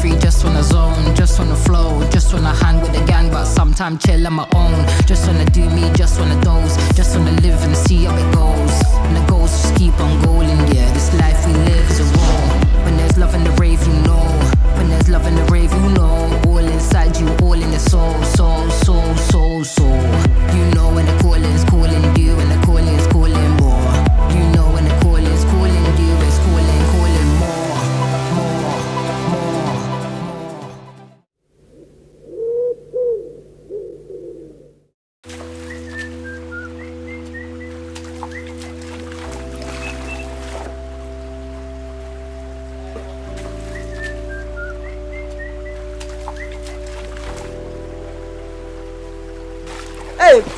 free, just wanna zone, just wanna flow, just wanna hang with the gang, but sometimes chill on my own. Just wanna do me, just wanna doze, just wanna live and see how it goes. And the goals just keep on going, yeah. This life we live is a war. When there's love in the rave, you know. When there's love in the rave, you know. All inside you, all in your soul, soul, soul, soul, soul. You know when the calling's calling you, when the calling's calling more. You know when the calling's calling you, it's calling, calling more, more, more, more.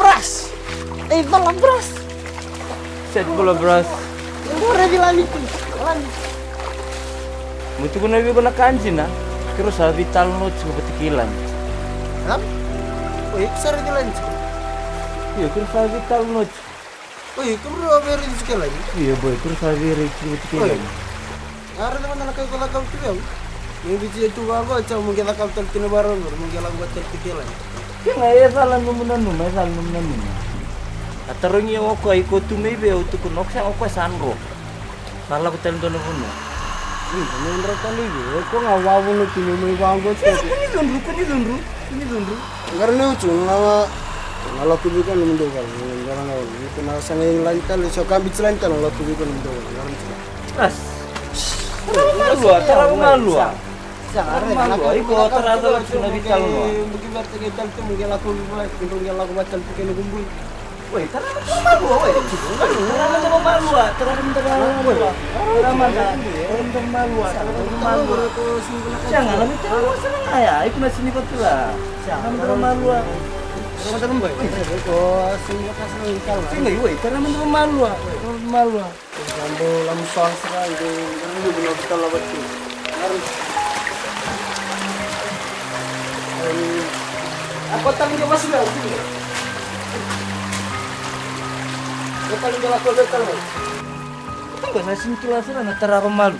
Bras! Tolong bras! Set bola bras. Yang revi Lani tu. Lani. Mutu kuna revi kuna kanji na. Kiro sa vital no chuko patikilan. Hah? Oh, itu sore di Lani. Iya, kiro sa vital no. Oh, itu bro beri sekali lagi. Iya boy, kiro sa beri chuko patikilan. Ara naman na kayo kala kau tu kau. Yung biji itu bago, cau mungkin kau tel tinabaron, mungkin lang buat tel tikilan. Kena ya salah numunan numai salah numunan numai. Atarungi oko iko tu maybe utu kunok sa oko sanro. Salah ko telen tono kuno. Menurut kali ko ngawawo no tinu may bango. Kini dundru. Karena ucu ngala kubikan mundo kan. Karena itu na sangai lain kali so kambit lain kan ngala kubikan mundo. As. Terlalu malu. Iko terlalu cuma vital no. Mungkin berarti kita tu mungkin aku buat, mungkin aku batal pikiran kumpul. Woi, terlalu malu, woi. Terlalu malu. Jangan lebih terlalu senang ya. Iku nasi ni betul lah. Jangan terlalu malu. Terlalu terlalu baik. Kau sini kas nang kau. Sini, woi, terlalu malu. Terlalu malu. Sambil langsung serang tu, kerana belum kita lawat tu. Harus. Aku tanggung jawab sudah. Aku tanggung jawab aku betul. Tunggu nasi itu lah sana terlalu malu.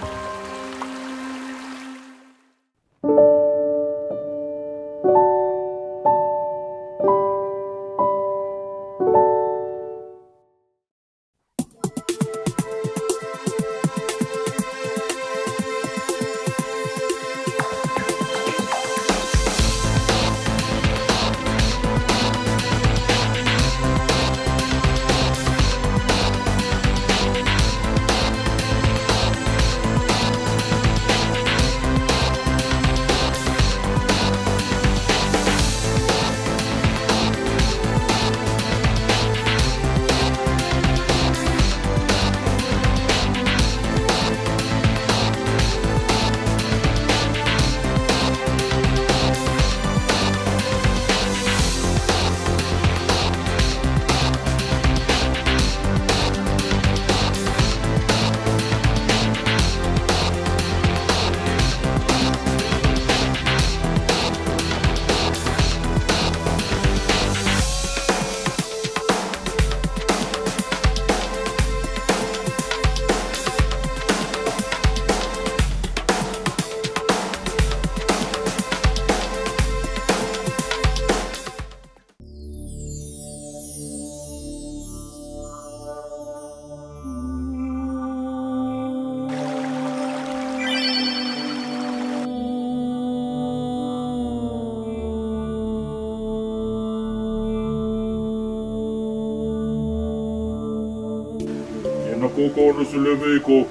Koko no suleve ko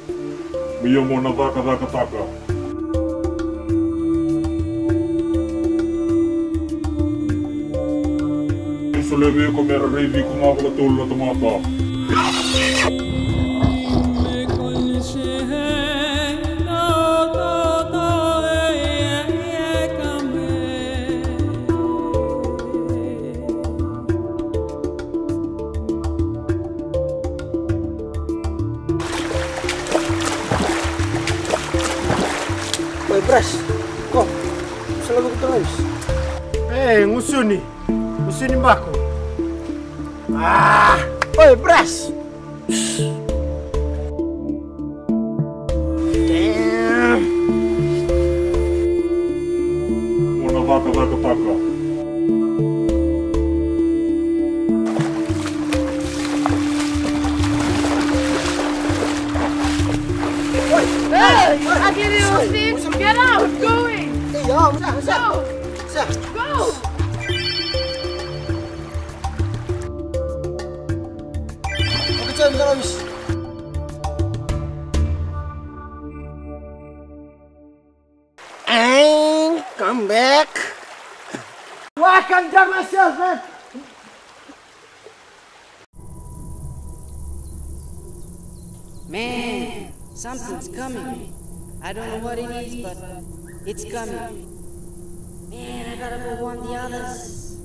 miya mo na taka. Suleve ko mera revi ko nga wala tolo na tumapa. Bras, kok selalu terus. Ngusuni mbako. Oi, Bras. Damn. taka. Hey! I give you a seat! Get out! Going! Ja, masa. Go! Aku cari habis. And come back. Wah, I can't drive myself, man. Man, something's coming. I don't know what it is, but it's coming. Man, I gotta go warn the others.